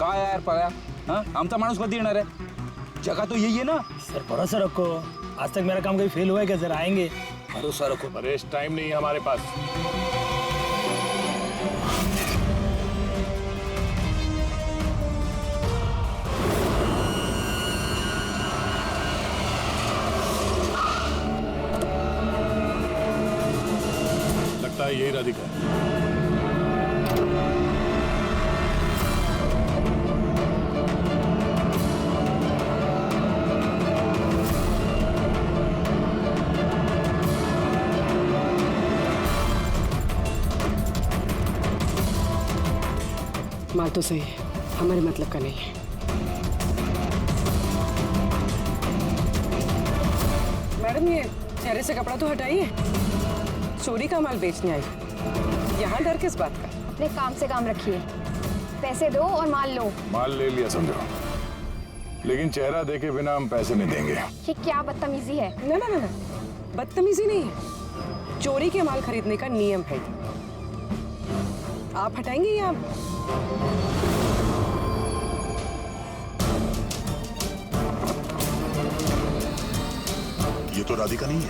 काय यार पळ्या, हाँ आमचा माणूस कधी येणार आहे? जगह तो यही है ना। सर भरोसा रखो, आज तक मेरा काम कभी फेल हुआ है क्या? सर आएंगे। भरोसा रखो। परेश, टाइम नहीं है हमारे पास। लगता है यही राधिका है। माल तो सही है, हमारे मतलब का नहीं है। मैडम ये चेहरे से कपड़ा तो हटाइए, चोरी का माल बेचने आई, यहाँ डर किस बात का? अपने काम से काम रखिए, पैसे दो और माल लो। माल ले लिया समझो, लेकिन चेहरा देखे बिना हम पैसे नहीं देंगे। ये क्या बदतमीजी है? ना ना ना ना, बदतमीजी नहीं है, चोरी के माल खरीदने का नियम है। आप हटाएंगे या ये तो राधिका नहीं है।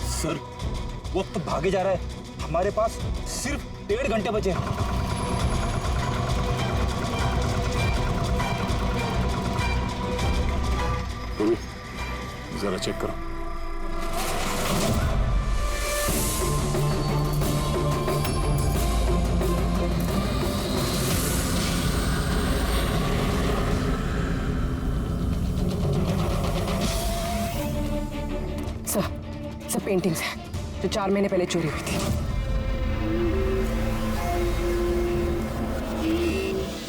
सर वक्त तो भागे जा रहा है, हमारे पास सिर्फ 1.5 घंटे बचे हैं। जरा चेक करो। सब पेंटिंग्स हैं जो 4 महीने पहले चोरी हुई थी।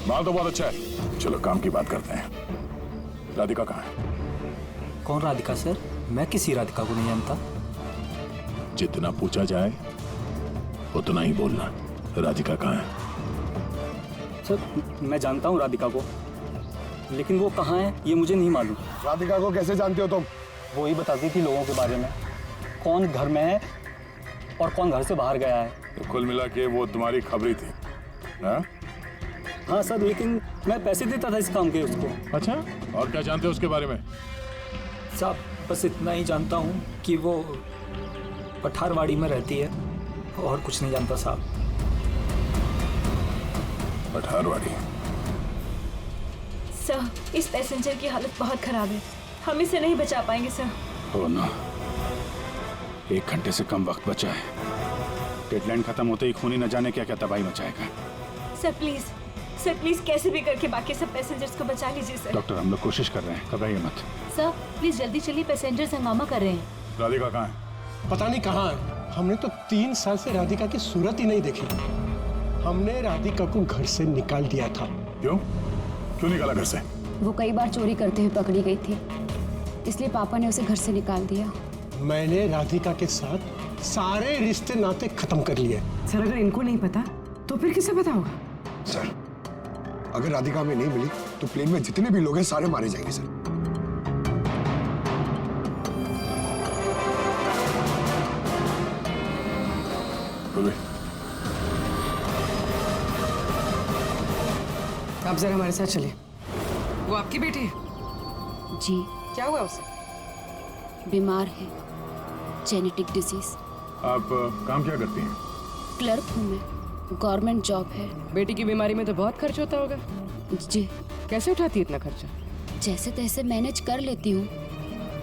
माल तो बहुत अच्छा है, चलो काम की बात करते हैं। राधिका कहाँ है? कौन राधिका सर? मैं किसी राधिका को नहीं जानता। जितना पूछा जाए उतना ही बोलना। राधिका कहाँ है? सर मैं जानता हूँ राधिका को, लेकिन वो कहाँ है ये मुझे नहीं मालूम। राधिका को कैसे जानते हो तुम? वो ही बताती थी लोगों के बारे में, कौन घर में है और कौन घर से बाहर गया है। तो कुल मिला के वो तुम्हारी खबरी थी, हाँ? हाँ सर, लेकिन मैं पैसे देता था इस काम के उसको। अच्छा, और क्या जानते हो उसके बारे में? साहब बस इतना ही जानता हूँ कि वो पठारवाड़ी में रहती है, और कुछ नहीं जानता साहब। पठारवाड़ी? सर इस पैसेंजर की हालत बहुत खराब है, हम इसे नहीं बचा पाएंगे सर। हो ना, 1 घंटे से कम वक्त बचा है। डेडलाइन खत्म होते ही खूनी न जाने क्या क्या तबाही मचाएगा। सर प्लीज कैसे भी करके बाकी सब पैसेंजर्स को बचा लीजिए सर। डॉक्टर हम लोग कोशिश कर रहे हैं, घबराइए मत। सर प्लीज जल्दी चलिए, पैसेंजर्स हंगामा कर रहे हैं। राधिका कहाँ है? पता नहीं कहाँ है। हमने तो 3 साल से राधिका की सूरत ही नहीं देखी। हमने राधिका को घर से निकाल दिया था। क्यों निकाला घर से? वो कई बार चोरी करते हुए पकड़ी गई थी, इसलिए पापा ने उसे घर से निकाल दिया। मैंने राधिका के साथ सारे रिश्ते नाते खत्म कर लिए। सर अगर इनको नहीं पता तो फिर किसे पता होगा? सर अगर राधिका हमें नहीं मिली तो प्लेन में जितने भी लोग हैं सारे मारे जाएंगे सर। आप जरा हमारे साथ चलिए। वो आपकी बेटी है? जी। क्या हुआ उसे? बीमार है, जेनेटिक डिजीज। आप काम क्या करती हैं? क्लर्क हूँ मैं, गवर्नमेंट जॉब है। बेटी की बीमारी में तो बहुत खर्च होता होगा। जी। कैसे उठाती है इतना खर्चा? जैसे तैसे मैनेज कर लेती हूँ,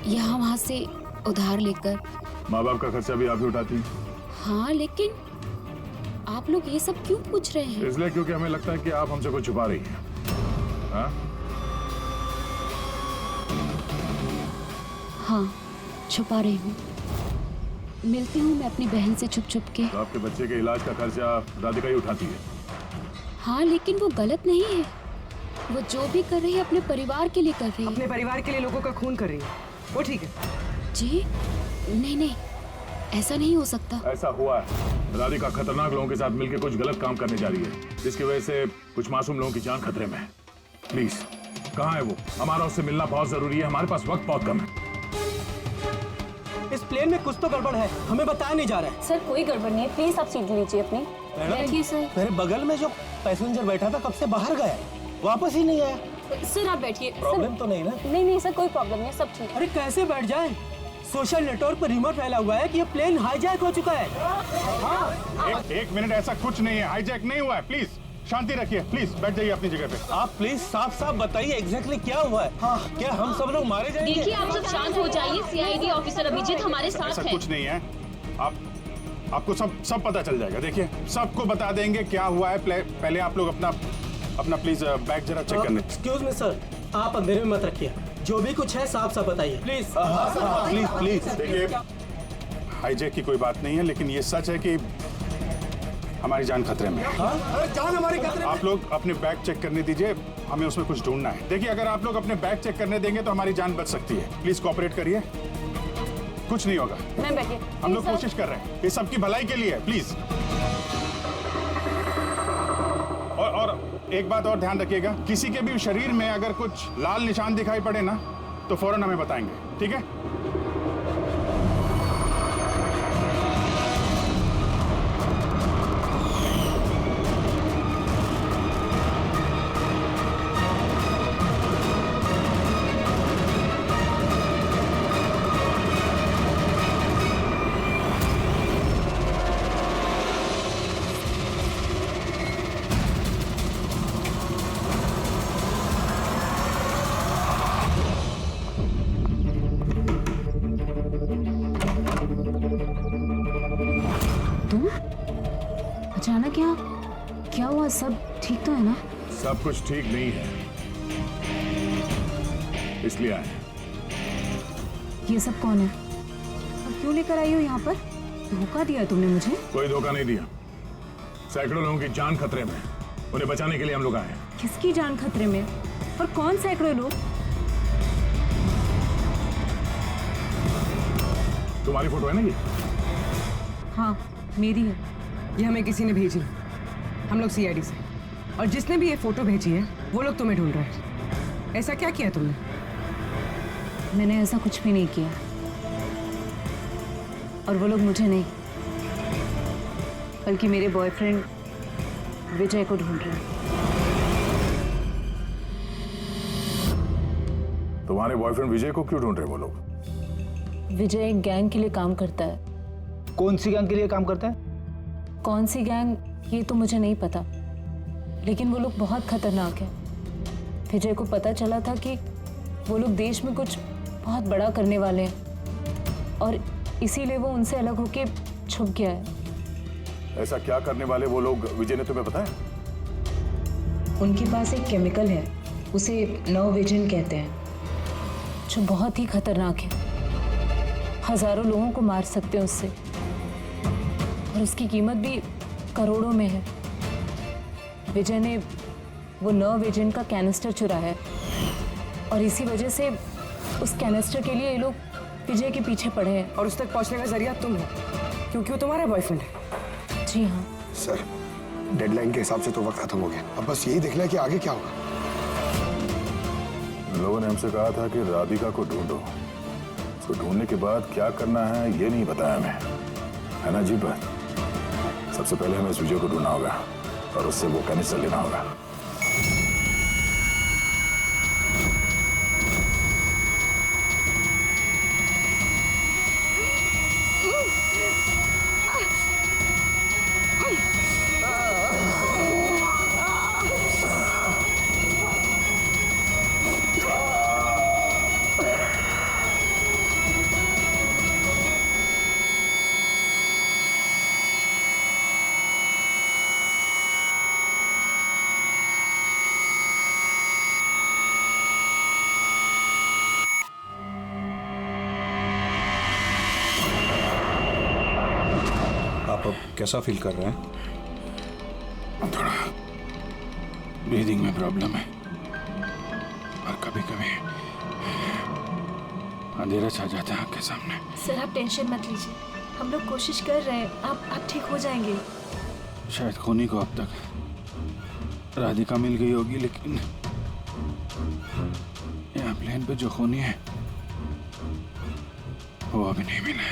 यहाँ वहाँ से उधार लेकर। माँ बाप का खर्चा भी आप ही उठाती हैं? हाँ, लेकिन आप लोग ये सब क्यों पूछ रहे हैं? इसलिए क्योंकि हमें लगता है कि आप हमसे कुछ छुपा रही हैं। हाँ, छुपा रही हूँ। मिलती हूँ मैं अपनी बहन से छुप छुप के। तो आपके बच्चे के इलाज का खर्चा राधिका ही उठाती है? हाँ, लेकिन वो गलत नहीं है। वो जो भी कर रही है अपने परिवार के लिए कर रही है। अपने परिवार के लिए लोगों का खून कर रही है, वो ठीक है? जी नहीं, ऐसा नहीं हो सकता। ऐसा हुआ है। राधिका खतरनाक लोगों के साथ मिलकर कुछ गलत काम करने जा रही है, जिसकी वजह से कुछ मासूम लोगों की जान खतरे में है। प्लीज, कहाँ है वो? हमारा उससे मिलना बहुत जरूरी है, हमारे पास वक्त बहुत कम है। इस प्लेन में कुछ तो गड़बड़ है, हमें बताया नहीं जा रहा है। सर कोई गड़बड़ नहीं है, प्लीज आप सीट लीजिए अपनी। बैठिए सर। मेरे बगल में जो पैसेंजर बैठा था कब से बाहर गया है, वापस ही नहीं आया। सर आप बैठिए। प्रॉब्लम तो नहीं ना? नहीं नहीं सर, कोई प्रॉब्लम नहीं, सब ठीक है। अरे कैसे बैठ जाए? सोशल नेटवर्क पर रिमोट फैला हुआ है कि ये प्लेन हाईजैक हो चुका है। एक मिनट, ऐसा कुछ नहीं है, हाईजैक नहीं हुआ है। प्लीज शांति रखिए, प्लीज बैठ जाइए अपनी जगह पे। आप प्लीज साफ साफ बताइए एग्जैक्टली क्या हुआ है। हाँ, क्या हम सब लोग मारे जाएंगे? देखिए आप सब शांत हो जाइए। सीआईडी ऑफिसर अभिजीत हमारे ऐसा साथ है। कुछ नहीं है, आपको सब पता चल जाएगा। देखिए सबको बता देंगे क्या हुआ है। पहले आप लोग अपना प्लीज बैग जरा चेक करने। एक्सक्यूज मी सर, आप अंधेरे में मत रखिए, जो भी कुछ है साफ साफ बताइए प्लीज। Please please. देखिए हाईजैक की कोई बात नहीं है, लेकिन ये सच है कि हमारी जान खतरे में है। अरे जान हमारी खतरे में। आप लोग अपने बैग चेक करने दीजिए, हमें उसमें कुछ ढूंढना है। देखिए अगर आप लोग अपने बैग चेक करने देंगे तो हमारी जान बच सकती है। प्लीज कोऑपरेट करिए, कुछ नहीं होगा। मैम बैठिए। हम लोग कोशिश कर रहे हैं, ये सबकी भलाई के लिए है। प्लीज। और एक बात और ध्यान रखिएगा, किसी के भी शरीर में अगर कुछ लाल निशान दिखाई पड़े ना तो फौरन हमें बताएंगे, ठीक है? अचानक यहाँ क्या हुआ? सब ठीक तो है ना? सब कुछ ठीक नहीं है, इसलिए आए। ये सब कौन है और क्यों लेकर आई हो यहाँ पर? धोखा दिया तुमने मुझे। कोई धोखा नहीं दिया, सैकड़ों लोगों की जान खतरे में, उन्हें बचाने के लिए हम लोग आए हैं। किसकी जान खतरे में और कौन सैकड़ों लोग? तुम्हारी फोटो है ना ये? हाँ मेरी है। ये हमें किसी ने भेजी, हम लोग सीआईडी से, और जिसने भी ये फोटो भेजी है वो लोग तुम्हें ढूंढ रहे हैं। ऐसा क्या किया तुमने? मैंने ऐसा कुछ भी नहीं किया और वो लोग मुझे नहीं बल्कि मेरे बॉयफ्रेंड विजय को ढूंढ रहे हैं। तुम्हारे बॉयफ्रेंड विजय को क्यों ढूंढ रहे वो लोग? विजय एक गैंग के लिए काम करता है। कौन सी गैंग के लिए काम करता है? कौन सी गैंग ये तो मुझे नहीं पता, लेकिन वो लोग बहुत खतरनाक है। विजय को पता चला था कि वो लोग देश में कुछ बहुत बड़ा करने वाले हैं और इसीलिए वो उनसे अलग होके छुप गया है। ऐसा क्या करने वाले वो लोग, विजय ने तुम्हें बताया? उनके पास एक केमिकल है, उसे नव विजन कहते हैं, जो बहुत ही खतरनाक है। हजारों लोगों को मार सकते हैं उससे और उसकी कीमत भी करोड़ों में है। विजय ने वो नव विजन का कैनिस्टर चुराया है और इसी वजह से उस कैनिस्टर के लिए ये लोग विजय के पीछे पड़े हैं। और उस तक पहुंचने का जरिया तुम हो, क्योंकि वो तुम्हारा बॉयफ्रेंड है। जी हाँ। सर डेडलाइन के हिसाब से तो वक्त खत्म हो गया, अब बस यही देखना है कि आगे क्या होगा। लोगों ने हमसे कहा था कि राधिका को ढूंढो, उसको ढूंढने के बाद क्या करना है ये नहीं बताया हमें, है ना? जी बात। सबसे पहले हमें इस विजय को ढूंढना होगा और उससे वो कैनिस्टर लेना होगा। आप अब कैसा फील कर रहे हैं? थोड़ा ब्रीदिंग में प्रॉब्लम है और कभी कभी अंधेरा छा जाता है आंख के सामने। सर आप टेंशन मत लीजिए, हम लोग कोशिश कर रहे हैं, आप ठीक हो जाएंगे। शायद खूनी को अब तक राधिका मिल गई होगी, लेकिन यहाँ प्लेन पे जो खूनी है वो अभी नहीं मिले।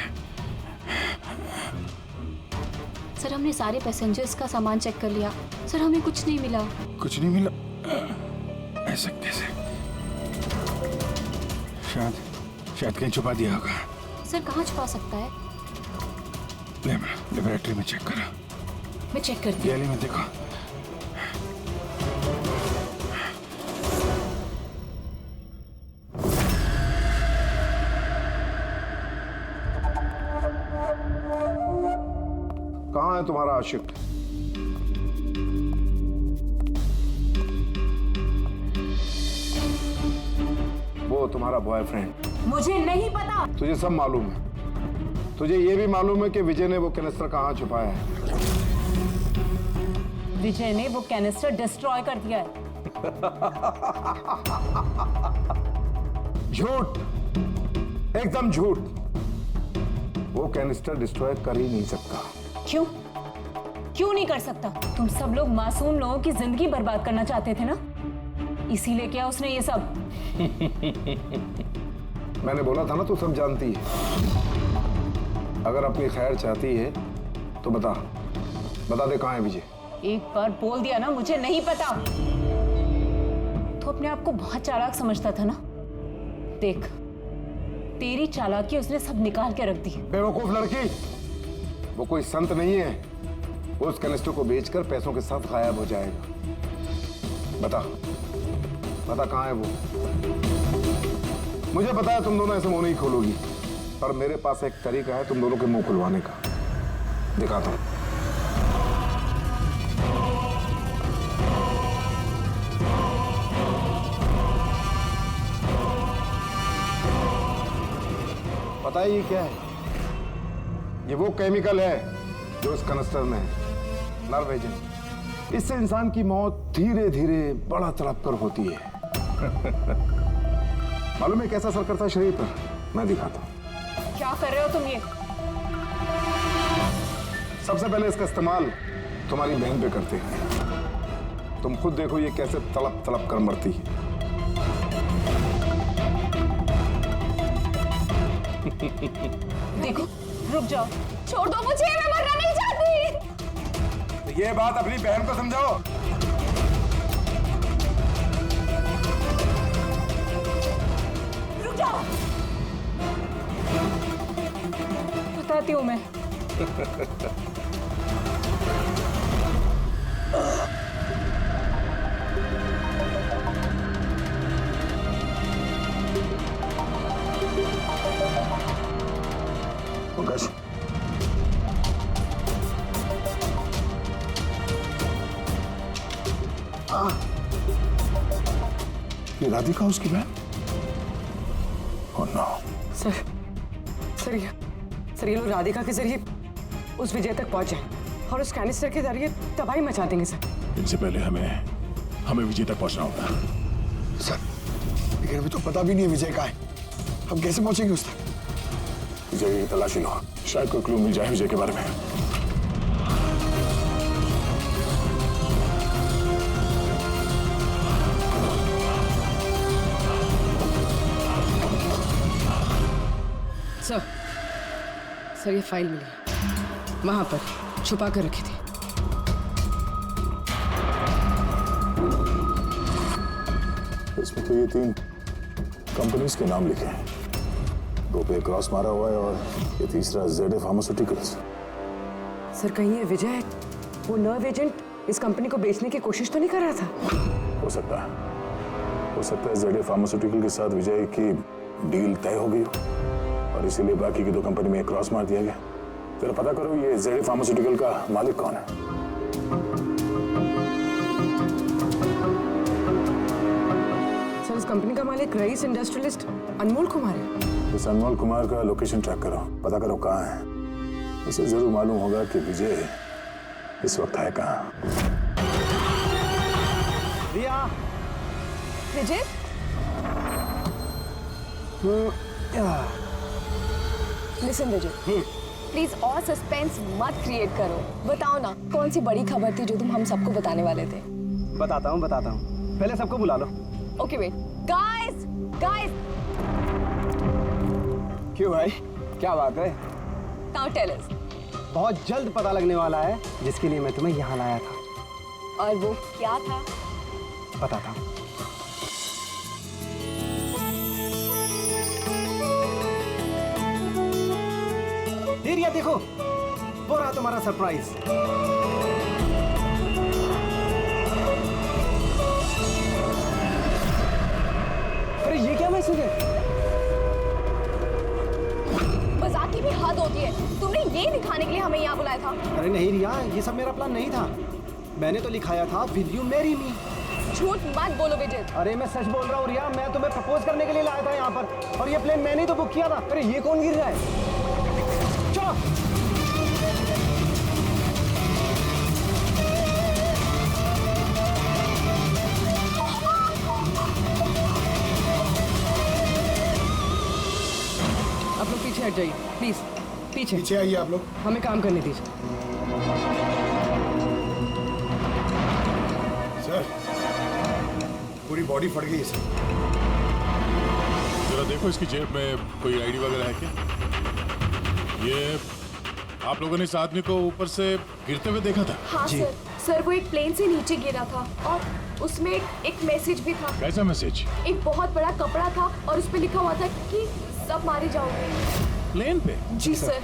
सर हमने सारे पैसेंजर्स का सामान चेक कर लिया, सर हमें कुछ नहीं मिला। कुछ नहीं मिला? ऐसा कैसे? शायद कहीं छुपा दिया होगा। सर कहाँ छुपा सकता है? लेबोरेटरी में चेक करो। मैं चेक करती हूँ। गैली में देखो। कहाँ है तुम्हारा आशिक? वो तुम्हारा बॉयफ्रेंड। मुझे नहीं पता। तुझे सब मालूम है। तुझे ये भी मालूम है कि विजय ने वो कैनिस्टर कहाँ छुपाया है? विजय ने वो कैनिस्टर डिस्ट्रॉय कर दिया है। झूठ, एकदम झूठ। वो कैनिस्टर डिस्ट्रॉय कर ही नहीं सकता। क्यों? क्यों नहीं कर सकता? तुम सब लोग मासूम लोगों की जिंदगी बर्बाद करना चाहते थे ना, इसीलिए क्या उसने ये सब? मैंने बोला था ना, तू सब जानती है। अगर अपनी खैर चाहती है तो बता दे कहाँ है विजय। एक बार बोल दिया ना मुझे नहीं पता, तो अपने आप को बहुत चालाक समझता था ना। देख, तेरी चालाकी उसने सब निकाल के रख दी। बेवकूफ लड़की, वो कोई संत नहीं है। वो उस कैनिस्टर को बेचकर पैसों के साथ गायब हो जाएगा। बता कहाँ है वो? मुझे पता है तुम दोनों ऐसे मुंह नहीं खोलोगी, पर मेरे पास एक तरीका है तुम दोनों के मुंह खुलवाने का। दिखाता हूं। पता है ये क्या है? ये वो केमिकल है जो इस कैनिस्टर में है, नर्व एजेंट। इससे इंसान की मौत धीरे धीरे बड़ा तड़प कर होती है। मालूम है कैसा असर करता है शरीर पर? मैं दिखाता हूं। क्या कर रहे हो तुम ये? सबसे पहले इसका इस्तेमाल तुम्हारी बहन पे करते हैं। तुम खुद देखो ये कैसे तड़प तड़प कर मरती है। देखो, रुक जाओ, छोड़ दो मुझे, मैं मरना नहीं चाहती। तो ये बात अपनी बहन को समझाओ। रुक जाओ, बताती हूँ मैं। पंकज, ये राधिका उसकी बहन? Oh no. सर ये लोग राधिका के जरिए उस विजय तक पहुंचे और उस कैनिस्टर के जरिए तबाही मचा देंगे सर। इनसे पहले हमें विजय तक पहुंचना होगा। सर, लेकिन अभी तो पता भी नहीं है विजय कहाँ है। हम कैसे पहुंचेंगे उस तक? विजय की तलाशी लो, शायद कोई क्लू मिल जाए विजय के बारे में। सर ये फाइल मिली, वहां पर छुपा कर रखी थी। इसमें तो ये 3 कंपनीज के नाम लिखे हैं। 2 पे क्रॉस मारा हुआ है और ये तीसरा ZA फार्मास्यूटिकल्स। सर कहीं ये विजय वो नर्व एजेंट इस कंपनी को बेचने की कोशिश तो नहीं कर रहा था? हो सकता है ZA फार्मास्यूटिकल के साथ विजय की डील तय हो गई हो और इसीलिए बाकी की 2 कंपनी में क्रॉस मार दिया गया। जरा पता करो ये ZA फार्मास्यूटिकल का मालिक कौन है। सर इस कंपनी का मालिक रईस इंडस्ट्रियलिस्ट अनमोल कुमार है। इस अनमोल कुमार का लोकेशन ट्रैक करो, पता करो कहाँ है। उसे जरूर मालूम होगा कि विजय इस वक्त है कहाँ। विजय, लिसन विजय, प्लीज और सस्पेंस मत क्रिएट करो। बताओ ना, कौन सी बड़ी खबर थी जो तुम हम सबको बताने वाले थे? बताता हूँ पहले सबको बुला लो। ओके वेट, गाइस क्यों भाई, क्या बात है? Now tell us. बहुत जल्द पता लगने वाला है जिसके लिए मैं तुम्हें यहाँ लाया था। और वो क्या था? पता था। रिया देखो, वो रहा तुम्हारा सरप्राइज। अरे ये क्या मैसेज है? मजाक की भी हद होती है। तुमने ये दिखाने के लिए हमें यहाँ बुलाया था? अरे नहीं रिया, ये सब मेरा प्लान नहीं था। मैंने तो लिखाया था विल यू मैरी मी। झूठ मत बोलो विजित। अरे मैं सच बोल रहा हूँ रिया, मैं तुम्हें प्रपोज करने के लिए लाया था यहाँ पर, और ये प्लेन मैंने ही तो बुक किया था। अरे ये कौन गिर रहा है? चलो। आप लोग पीछे हट जाइए प्लीज, पीछे पीछे आइए आप लोग। हमें काम करने दीजिए। सर, पूरी बॉडी फट गई है सर। जरा देखो इसकी जेब में कोई आईडी वगैरह है क्या? ये आप लोगों ने इस आदमी को ऊपर से गिरते हुए देखा था? हाँ सर। सर वो एक प्लेन से नीचे गिरा था और उसमें एक मैसेज भी था। कैसा मैसेज? एक बहुत बड़ा कपड़ा था और उस पे लिखा हुआ था कि सब मारे जाओगे। प्लेन पे? जी सर।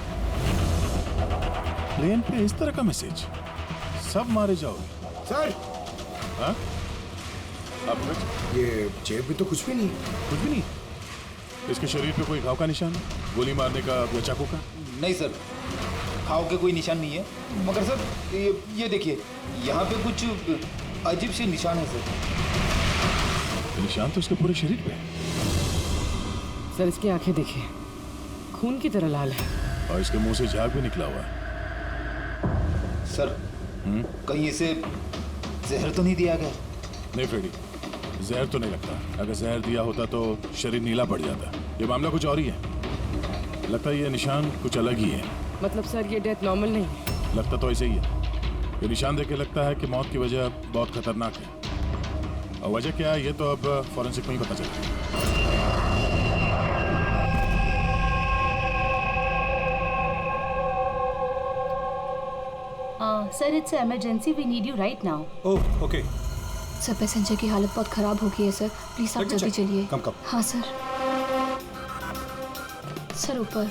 प्लेन पे इस तरह का मैसेज? सब मारे जाओगे? सर। हाँ? अब ये जेब में तो कुछ भी नहीं। कुछ भी नहीं? इसके शरीर पे कोई घाव का निशान है? गोली मारने का या चाकू का? नहीं सर, घाव के कोई निशान नहीं है, मगर सर ये देखिए, यहाँ पे कुछ अजीब से निशान है सर। निशान तो इसके पूरे शरीर पे है। सर इसकी आंखें देखिए, खून की तरह लाल है। और इसके मुंह से झाग भी निकला हुआ है। सर कहीं इसे जहर तो नहीं दिया गया? नहीं फ्रेडी, जहर तो नहीं लगता। अगर जहर दिया होता तो शरीर नीला पड़ जाता। ये मामला कुछ और ही है। लगता है ये निशान कुछ अलग ही है। मतलब सर ये डेथ नॉर्मल नहीं है? लगता तो ऐसे ही है। ये निशान देख के लगता है कि मौत की वजह बहुत खतरनाक है। और वजह क्या है ये तो अब फॉरेंसिक में ही पता चलेगा। Sir it's emergency, we need you right now. Oh okay. Sir passenger की हालत बहुत खराब हो गई है सर, प्लीज आप जल्दी चलिए। कम। हाँ सर। सर ऊपर।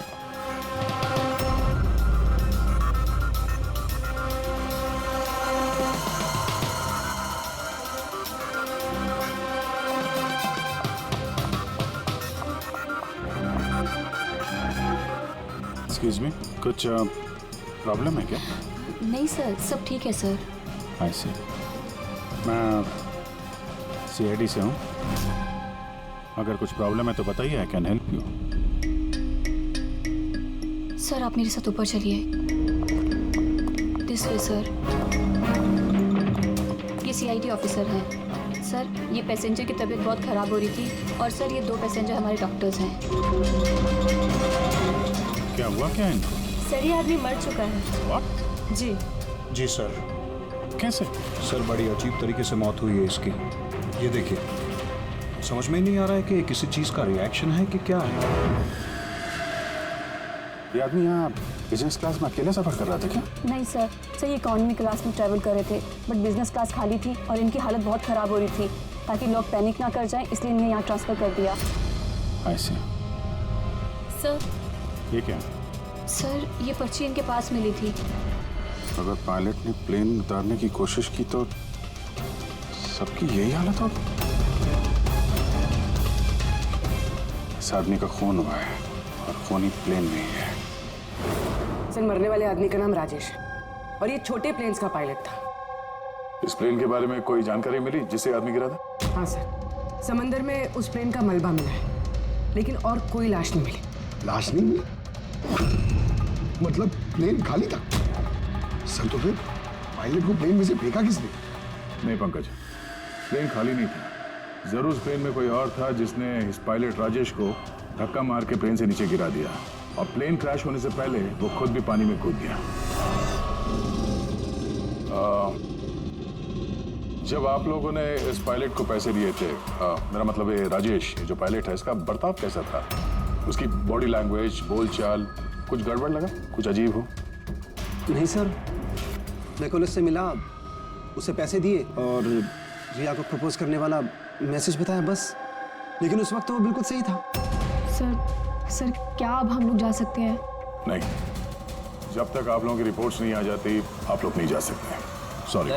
एक्सक्यूज मी, कुछ प्रॉब्लम है क्या? नहीं सर, सब ठीक है सर। आई सी। मैं CID से हूँ। अगर कुछ प्रॉब्लम है तो बताइए, I can help you. Sir आप मेरे साथ ऊपर चलिए। This way sir. ये CID ऑफिसर हैं। सर ये पैसेंजर की तबीयत बहुत ख़राब हो रही थी और सर ये 2 पैसेंजर हमारे डॉक्टर्स हैं। क्या हुआ क्या इनको? सर ये आदमी मर चुका है। What? जी। जी सर। कैसे? सर बड़ी अजीब तरीके से मौत हुई है इसकी। ये देखिए, समझ में नहीं आ रहा है कि किसी चीज़ का रिएक्शन है कि क्या है। ये आदमी यहाँ बिजनेस क्लास में अकेले सफर कर रहा था क्या? नहीं सर, ये इकोनॉमी क्लास में ट्रैवल कर रहे थे, बट बिजनेस क्लास खाली थी और इनकी हालत बहुत ख़राब हो रही थी। ताकि लोग पैनिक ना कर जाएं, इसलिए इन्हें यहाँ ट्रांसफ़र कर दिया। ऐसे? सर ये क्या? सर ये पर्ची इनके पास मिली थी। अगर पायलट ने प्लेन उतारने की कोशिश की तो सबकी यही हालत हो। इस आदमी का खून हुआ है और खून ही प्लेन में ही है। सर मरने वाले आदमी का नाम राजेश है और ये छोटे प्लेन्स का पायलट था। इस प्लेन के बारे में कोई जानकारी मिली जिससे आदमी गिरा था? हाँ सर, समंदर में उस प्लेन का मलबा मिला है, लेकिन और कोई लाश नहीं मिली। लाश नहीं मिली? मतलब प्लेन खाली था? सर तो फिर पायलट को प्लेन में से फेंका किसने? नहीं पंकज, प्लेन खाली नहीं था। जरूर प्लेन में कोई और था जिसने इस पायलट राजेश को धक्का मार के प्लेन से नीचे गिरा दिया और प्लेन क्रैश होने से पहले वो खुद भी पानी में कूद गया। जब आप लोगों ने इस पायलट को पैसे दिए थे, मेरा मतलब ये राजेश जो पायलट है, इसका बर्ताव कैसा था? उसकी बॉडी लैंग्वेज, बोलचाल कुछ गड़बड़ लगा? कुछ अजीब हो? नहीं सर, मैं कॉलेज से मिला, उसे पैसे दिए और रिया को प्रपोज करने वाला मैसेज बताया बस। लेकिन उस वक्त तो वो बिल्कुल सही था। सर क्या अब हम लोग जा सकते हैं? नहीं, जब तक आप लोगों की रिपोर्ट्स नहीं आ जाती आप लोग नहीं जा सकते। सॉरी।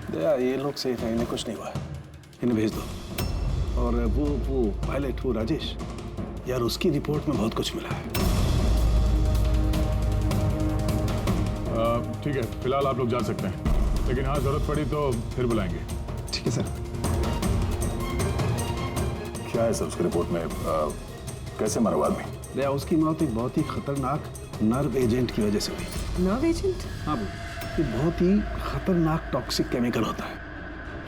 दया, ये लोग सही थे, इन्हें कुछ नहीं हुआ है, इन्हें भेज दो। और वो पायलट, वो राजेश यार, उसकी रिपोर्ट में बहुत कुछ मिला है। ठीक है, फिलहाल आप लोग जा सकते हैं, लेकिन हाँ जरूरत पड़ी तो फिर बुलाएंगे। ठीक है सर। क्या है सर उसकी रिपोर्ट में? कैसे मरा वो आदमी? दया, उसकी मौत एक बहुत ही खतरनाक नर्व एजेंट की वजह से हुई। Nerve agent? हाँ, ये बहुत ही खतरनाक टॉक्सिक केमिकल होता है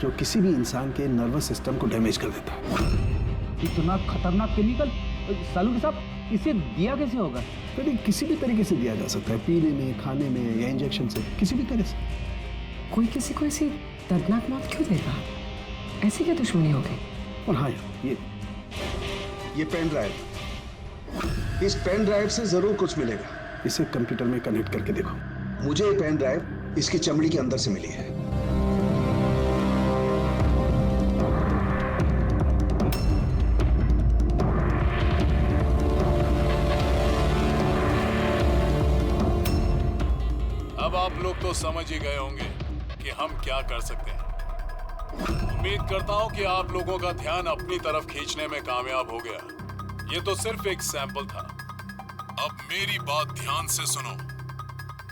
जो किसी भी इंसान के नर्वस सिस्टम को डैमेज कर देता है। इतना खतरनाक केमिकल सालू साहब, इसे दिया कैसे होगा? तो किसी भी तरीके से दिया जा सकता है, पीने में, खाने में या इंजेक्शन से, किसी भी तरह से। कोई किसी को ऐसी दर्दनाक मौत क्यों देगा? ऐसी क्या दुश्मनी हो गई? और हाँ यार, ये पेन ड्राइव, इस पेन ड्राइव से जरूर कुछ मिलेगा। इसे कंप्यूटर में कनेक्ट करके देखो। मुझे ये पेन ड्राइव इसकी चमड़ी के अंदर से मिली है। अब आप लोग तो समझ ही गए होंगे कि हम क्या कर सकते हैं। उम्मीद करता हूं कि आप लोगों का ध्यान अपनी तरफ खींचने में कामयाब हो गया। ये तो सिर्फ एक सैंपल था। अब मेरी बात ध्यान से सुनो।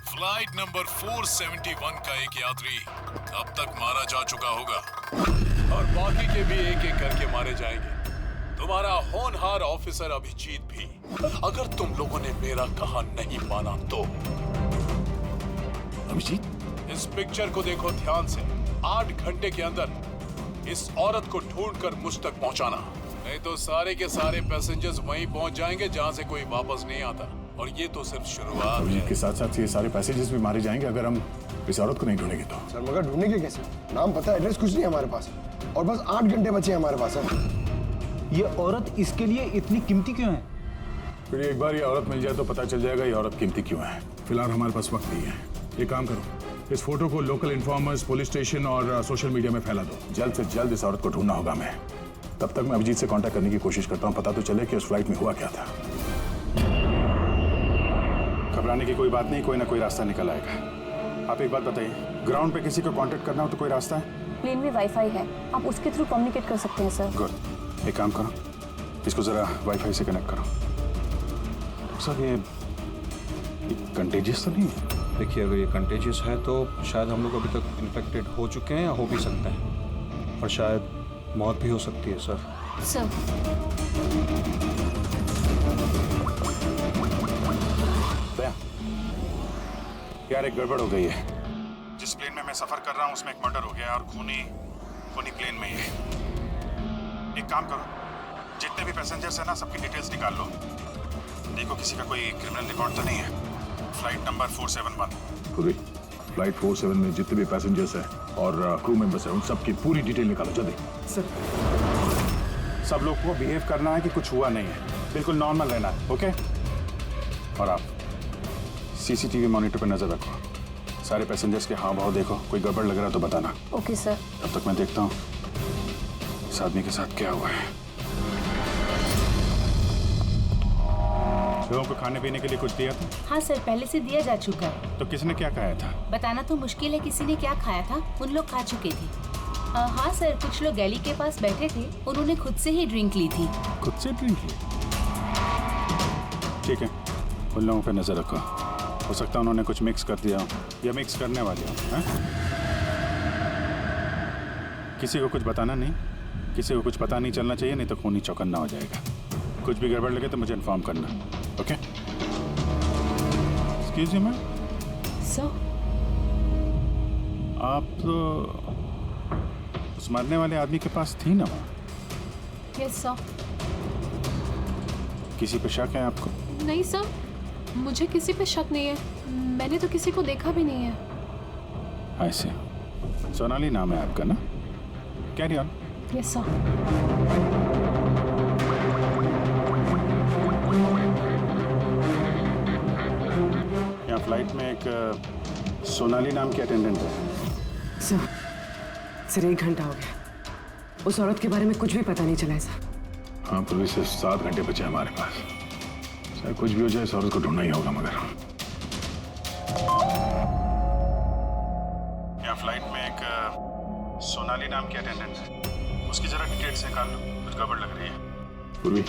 फ्लाइट नंबर 471 का एक यात्री अब तक मारा जा चुका होगा और बाकी के भी एक एक करके मारे जाएंगे। तुम्हारा होनहार ऑफिसर अभिजीत भी। अगर तुम लोगों ने मेरा कहा नहीं माना तो। अभिजीत, इस पिक्चर को देखो ध्यान से। 8 घंटे के अंदर इस औरत को ढूंढकर मुझ तक पहुंचाना, नहीं तो सारे के सारे पैसेंजर्स वहीं पहुंच जाएंगे जहां से कोई वापस नहीं आता। और ये तो सिर्फ शुरुआत है। के साथ साथ ये सारे पैसेंजर्स भी मारे जाएंगे अगर हम इस औरत को नहीं ढूंढेंगे तो। सर मगर ढूंढेंगे कैसे? नाम पता, एड्रेस कुछ नहीं हमारे पास, और बस 8 घंटे बचे हमारे पास। ये औरत इसके लिए इतनी कीमती क्यों है? फिर एक बार ये औरत मिल जाए तो पता चल जाएगा ये औरत कीमती क्यों है। फिलहाल हमारे पास वक्त नहीं है। एक काम करो, इस फोटो को लोकल इन्फॉर्मर्स, पुलिस स्टेशन और सोशल मीडिया में फैला दो। जल्द से जल्द इस औरत को ढूंढना होगा हमें। तब तक मैं अभिजीत से कांटेक्ट करने की कोशिश करता हूँ, पता तो चले कि उस फ्लाइट में हुआ क्या था। घबराने की कोई बात नहीं, कोई ना कोई रास्ता निकल आएगा। आप एक बात बताइए, ग्राउंड पे किसी को कांटेक्ट करना हो तो कोई रास्ता है? प्लेन में वाईफाई है, आप उसके थ्रू कम्युनिकेट कर सकते हैं सर। गुड, एक काम करो, इसको जरा वाईफाई से कनेक्ट करो। सर ये कंटेजियस तो नहीं है? देखिए, अगर ये कंटेजियस है तो शायद हम लोग अभी तक इन्फेक्टेड हो चुके हैं या हो भी सकते हैं, और शायद मौत भी हो सकती है सर। सर, यार एक गड़बड़ हो गई है। जिस प्लेन में मैं सफर कर रहा हूँ उसमें एक मर्डर हो गया और खूनी प्लेन में ही है। एक काम करो, जितने भी पैसेंजर्स हैं ना, सबकी डिटेल्स निकाल लो। देखो किसी का कोई क्रिमिनल रिकॉर्ड तो नहीं है। Flight number 471। फ्लाइट 47 में जितने भी पैसेंजर्स हैं और क्रू मेंबर्स हैं, उन सबकी पूरी डिटेल निकालो जल्दी। सर, सब लोग को बिहेव करना है कि कुछ हुआ नहीं है, बिल्कुल नॉर्मल रहना है, ओके? और आप सीसीटीवी मॉनिटर पर नजर रखो। सारे पैसेंजर्स के हाव भाव देखो, कोई गड़बड़ लग रहा है तो बताना। Okay sir. तब तक मैं देखता हूँ इस आदमी के साथ क्या हुआ है। लोगों को खाने पीने के लिए कुछ दिया था? हाँ सर, पहले से दिया जा चुका है। तो किसने क्या खाया था? बताना तो मुश्किल है किसी ने क्या खाया था, उन लोग खा चुके थे। हाँ सर, कुछ लोग गैली के पास बैठे थे, उन्होंने खुद से ही ड्रिंक ली थी। खुद से ड्रिंक ली? ठीक है, उन लोगों पे नजर रखो, हो सकता है उन्होंने कुछ मिक्स कर दिया हो या मिक्स करने वाले हो। किसी को कुछ बताना नहीं, किसी को कुछ पता नहीं चलना चाहिए, नहीं तो खूनी चौकन्ना हो जाएगा। कुछ भी गड़बड़ लगे तो मुझे इन्फॉर्म करना, okay? Excuse me ma'am. Sir, आप तो उस मरने वाले आदमी के पास थी ना वहाँ? Yes sir. किसी पे शक है आपको? नहीं सर, मुझे किसी पे शक नहीं है, मैंने तो किसी को देखा भी नहीं है। ऐसे सोनाली नाम है आपका ना? Carry on. Yes sir. यहाँ फ्लाइट में एक सोनाली नाम की अटेंडेंट है। सर 1 घंटा हो गया, उस औरत के बारे में कुछ भी पता नहीं चला है सर। हाँ, पुलिस से 7 घंटे बचे हमारे पास। सर कुछ भी हो जाए, इस औरत को ढूंढना ही होगा। मगर यहाँ फ्लाइट में एक सोनाली नाम की अटेंडेंट है, उसकी जरा डिटेल्स निकाल लो, कुछ गड़बड़ लग रही है। पूर्वी,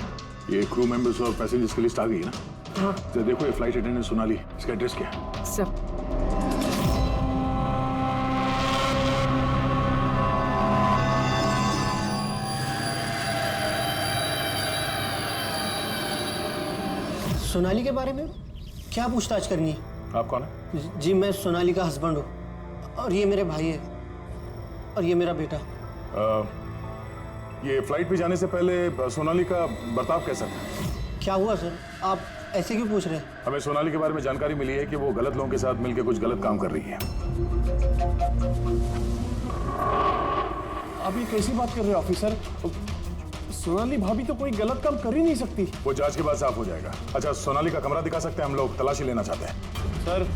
ये क्रू मेंबर्स और पैसेंजर्स की लिस्ट आ गई है ना? हाँ। तो देखो ये फ्लाइट अटेंडेंट सोनाली, इसका एड्रेस क्या है? सर सोनाली के बारे में क्या पूछताछ करनी है? आप कौन है? जी मैं सोनाली का हस्बैंड हूँ, और ये मेरे भाई है, और ये मेरा बेटा। ये फ्लाइट पे जाने से पहले सोनाली का बर्ताव कैसा था? क्या हुआ सर, आप ऐसे क्यों पूछ रहे हैं? हमें सोनाली के बारे में जानकारी मिली है कि वो गलत लोगों के साथ मिलकर कुछ गलत काम कर रही है। आप ये कैसी बात कर रहे हो ऑफिसर? सोनाली भाभी तो कोई गलत काम कर ही नहीं सकती। वो जांच के बाद साफ हो जाएगा। अच्छा, सोनाली का कमरा दिखा सकते हैं? हम लोग तलाशी लेना चाहते हैं। सर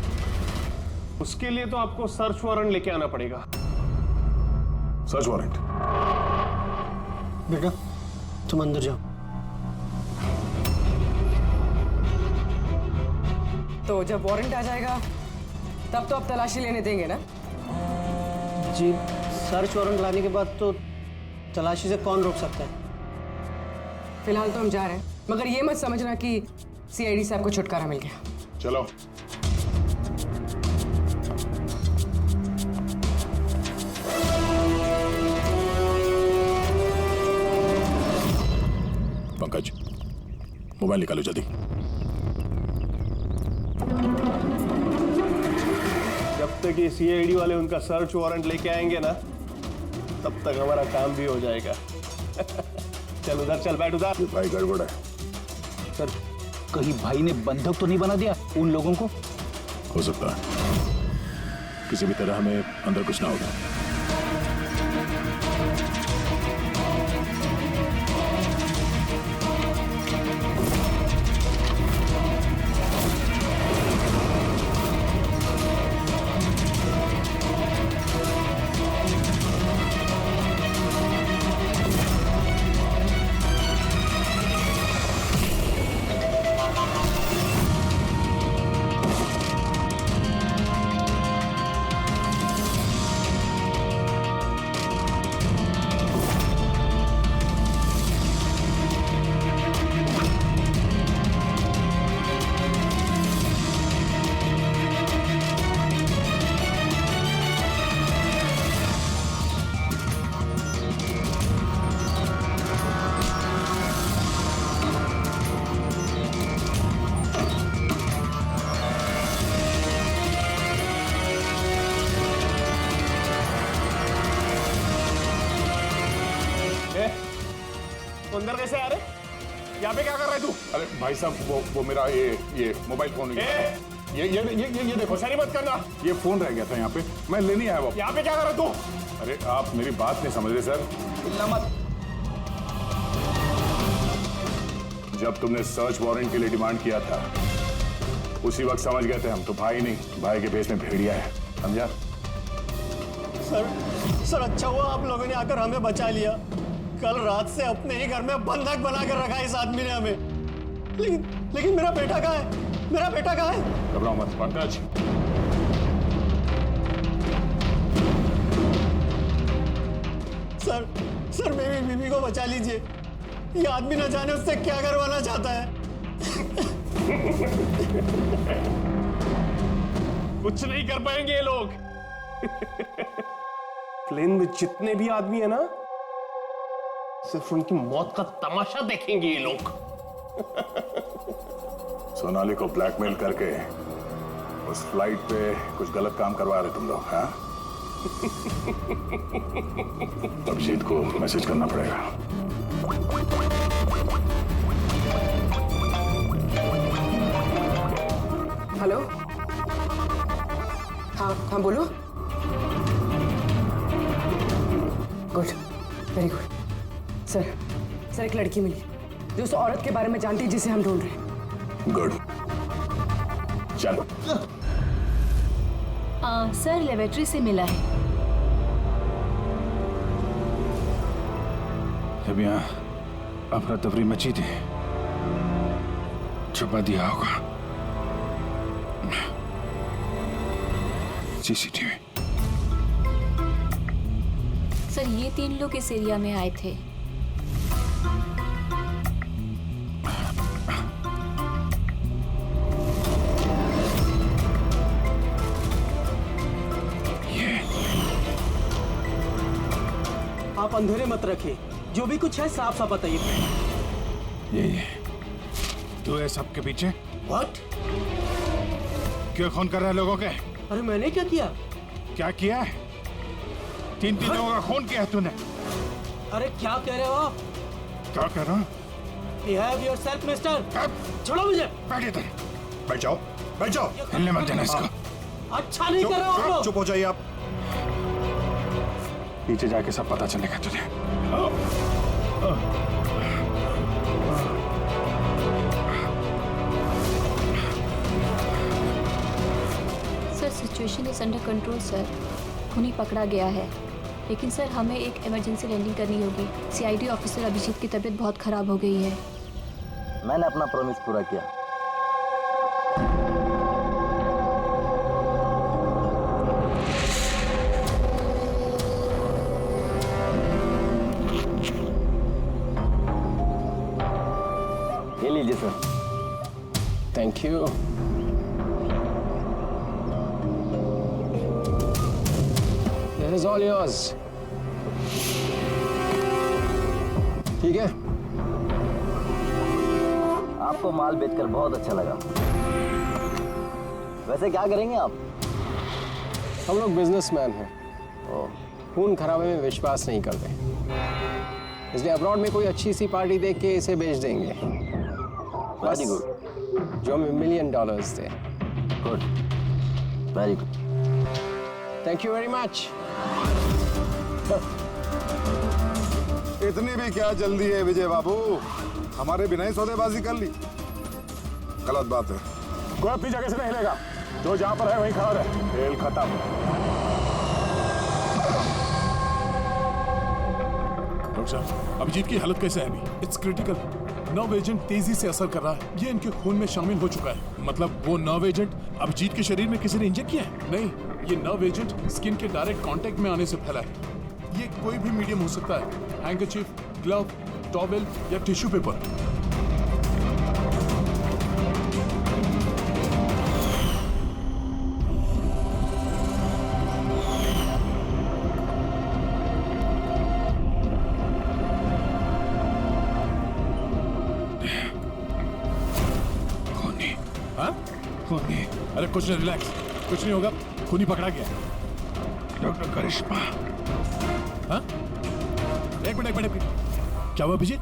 उसके लिए तो आपको सर्च वारंट लेके आना पड़ेगा। Search warrant? बेटा तुम अंदर जाओ। तो जब वारंट आ जाएगा तब तो आप तलाशी लेने देंगे ना? जी सर्च वारंट लाने के बाद तो तलाशी से कौन रोक सकता है? फिलहाल तो हम जा रहे हैं, मगर ये मत समझना कि सीआईडी से आपको छुटकारा मिल गया। चलो। पंकज, मोबाइल निकालो जल्दी। जब तक ये सीआईडी वाले उनका सर्च वारंट लेके आएंगे ना, तब तक हमारा काम भी हो जाएगा। चल उधर चल, बैठ उधर। भाई गड़बड़ है। सर कहीं भाई ने बंधक तो नहीं बना दिया उन लोगों को? हो सकता है, किसी भी तरह हमें अंदर कुछ ना होगा। अंदर कैसे आ रहे? यहाँ पे क्या कर रहे तू? अरे भाई साहब, वो मेरा ये मोबाइल फोन ये देखो। सारी मत करना। ये फोन रह गया था यहाँ पे, मैं लेने आया वापस। यहाँ पे क्या कर रहे तू? अरे आप मेरी बात नहीं समझ रहे सर। मत। जब तुमने सर्च वारंट के लिए डिमांड किया था, उसी वक्त समझ गए थे हम तो भाई नहीं, भाई के भेष में भेड़िया है, समझा? सर अच्छा हुआ आप लोगों ने आकर हमें बचा लिया। कल रात से अपने ही घर में बंधक बनाकर रखा इस आदमी ने हमें। लेकिन मेरा बेटा कहाँ है? मेरा बेटा कहाँ है? घबराओ मत पंकज। सर मेरी बीवी को बचा लीजिए। ये आदमी न जाने उससे क्या करवाना चाहता है। कुछ नहीं कर पाएंगे ये लोग। प्लेन में जितने भी आदमी है ना, सिर्फ उनकी मौत का तमाशा देखेंगे ये लोग। सोनाली को ब्लैकमेल करके उस फ्लाइट पे कुछ गलत काम करवा रहे तुम लोग, हाँ? अभिजीत को मैसेज करना पड़ेगा। हेलो, हाँ बोलो। गुड, वेरी गुड सर एक लड़की मिली जो उस औरत के बारे में जानती है जिसे हम ढूंढ रहे हैं। गुड, चलो। सर लेबोरेटरी से मिला है। जब यहाँ अफरा तफरी मची थी, छुपा दिया होगा सीसीटीवी। सर ये 3 लोग इस एरिया में आए थे। आप अंधेरे मत रखिए, जो भी कुछ है साफ साफ बताइए। ये तू है सबके पीछे? What? क्यों खून कर रहा है लोगों के? अरे मैंने क्या किया? क्या किया है? 3 लोगों का खून किया है तूने। अरे क्या कह रहे हो आप? क्या कह रहा हूँ? Behave yourself, mister. छोड़ो मुझे। बैठ इधर, बैठ जाओ, बैठ जाओ। हिलने मत देना इसको। अच्छा नहीं कर रहे हो आप लोग। चुप हो जाइए आप। पीछे जाके सब पता चलेगा तुझे। Sir situation is under control sir. खूनी पकड़ा गया है, लेकिन सर हमें एक इमरजेंसी लैंडिंग करनी होगी। सीआईडी ऑफिसर अभिजीत की तबीयत बहुत खराब हो गई है। मैंने अपना प्रॉमिस पूरा किया। ये लीजिए sir. Thank you. This is all yours. ठीक है? आपको माल बेचकर बहुत अच्छा लगा। वैसे क्या करेंगे आप? हम लोग बिजनेसमैन हैं और खून खराबे में विश्वास नहीं करते, इसलिए अब्रॉड में कोई अच्छी सी पार्टी देख के इसे बेच देंगे। Very good. जो हमें $1 मिलियन थे। Good, very good. Thank you very much. इतनी भी क्या जल्दी है विजय बाबू? हमारे बिना ही सौदेबाजी कर ली। गलत बात है। कोई अपनी जगह से नहीं हिलेगा। जो जहां पर है वहीं खड़ा रहे। खेल खत्म। डॉक्टर साहब, अभिजीत की हालत कैसे है अभी? It's critical. नर्व एजेंट तेजी से असर कर रहा है। ये इनके खून में शामिल हो चुका है। मतलब वो नर्व एजेंट अभिजीत के शरीर में किसी ने इंजेक्ट किया है? नहीं, ये नर्व एजेंट स्किन के डायरेक्ट कांटेक्ट में आने से फैला है। ये कोई भी मीडियम हो सकता है, हैंकरचीफ, ग्लव, टॉवेल या टिश्यू पेपर। खूनी। अरे कुछ नहीं, रिलैक्स, कुछ नहीं होगा। खूनी पकड़ा गया। डॉक्टर करिश्मा। हाँ? एक मिनट। क्या हुआ अभिजीत?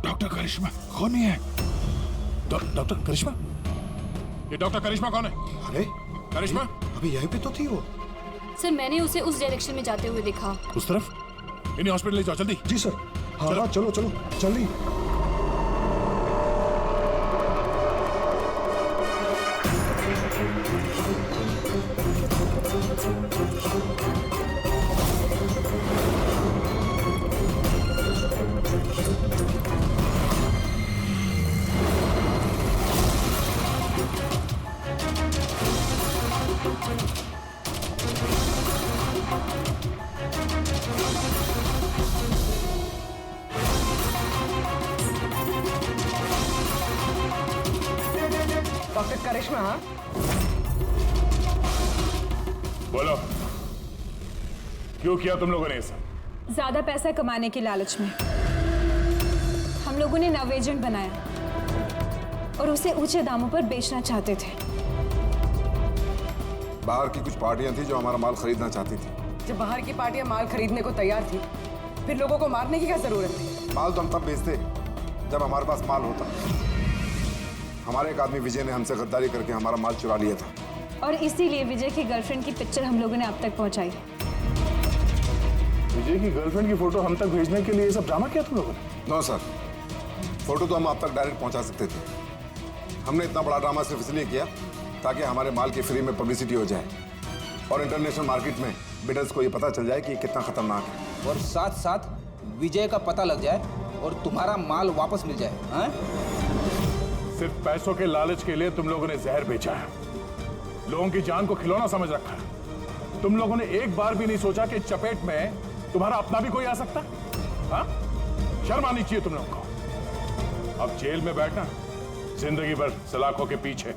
डॉक्टर करिश्मा खूनी है। डॉक्टर करिश्मा? ये डॉक्टर करिश्मा कौन है? अरे करिश्मा अभी यहीं पे तो थी वो। सर मैंने उसे उस डायरेक्शन में जाते हुए देखा। उस तरफ? इन्हें हॉस्पिटल ले जाओ जल्दी। जी सर। हाँ चलो जल्दी। डॉक्टर करिश्मा। बोलो, क्यों किया तुम लोगों ने ऐसा? ज्यादा पैसा कमाने की लालच में हम लोगों ने नव एजेंट बनाया और उसे ऊंचे दामों पर बेचना चाहते थे। बाहर की कुछ पार्टियां थी जो हमारा माल खरीदना चाहती थी। जब बाहर की पार्टियां माल खरीदने को तैयार थी, फिर लोगों को मारने की क्या जरूरत थी? माल तो हम तब बेचते जब हमारे पास माल होता। हमारे एक आदमी विजय ने हमसे गद्दारी करके हमारा माल चुरा लिया था। और इसीलिए विजय की गर्लफ्रेंड की पिक्चर हम लोगों ने अब तक पहुंचाई। विजय की गर्लफ्रेंड की फोटो हम तक भेजने के लिए ये सब ड्रामा किया तुम लोगों ने? नो सर, फोटो तो हम आप तक डायरेक्ट पहुंचा सकते थे। हमने इतना बड़ा ड्रामा सिर्फ इसलिए किया ताकि हमारे माल की फ्री में पब्लिसिटी हो जाए और इंटरनेशनल मार्केट में बिडर्स को ये पता चल जाए कि ये कितना खतरनाक है, और साथ साथ विजय का पता लग जाए और तुम्हारा माल वापस मिल जाए। हाँ? सिर्फ पैसों के लालच के लिए तुम लोगों ने जहर बेचा है, लोगों की जान को खिलौना समझ रखा है। तुम लोगों ने एक बार भी नहीं सोचा कि चपेट में तुम्हारा अपना भी कोई आ सकता। हाँ? शर्म आनी चाहिए तुम लोगों को। अब जेल में बैठना जिंदगी भर सलाखों के पीछे।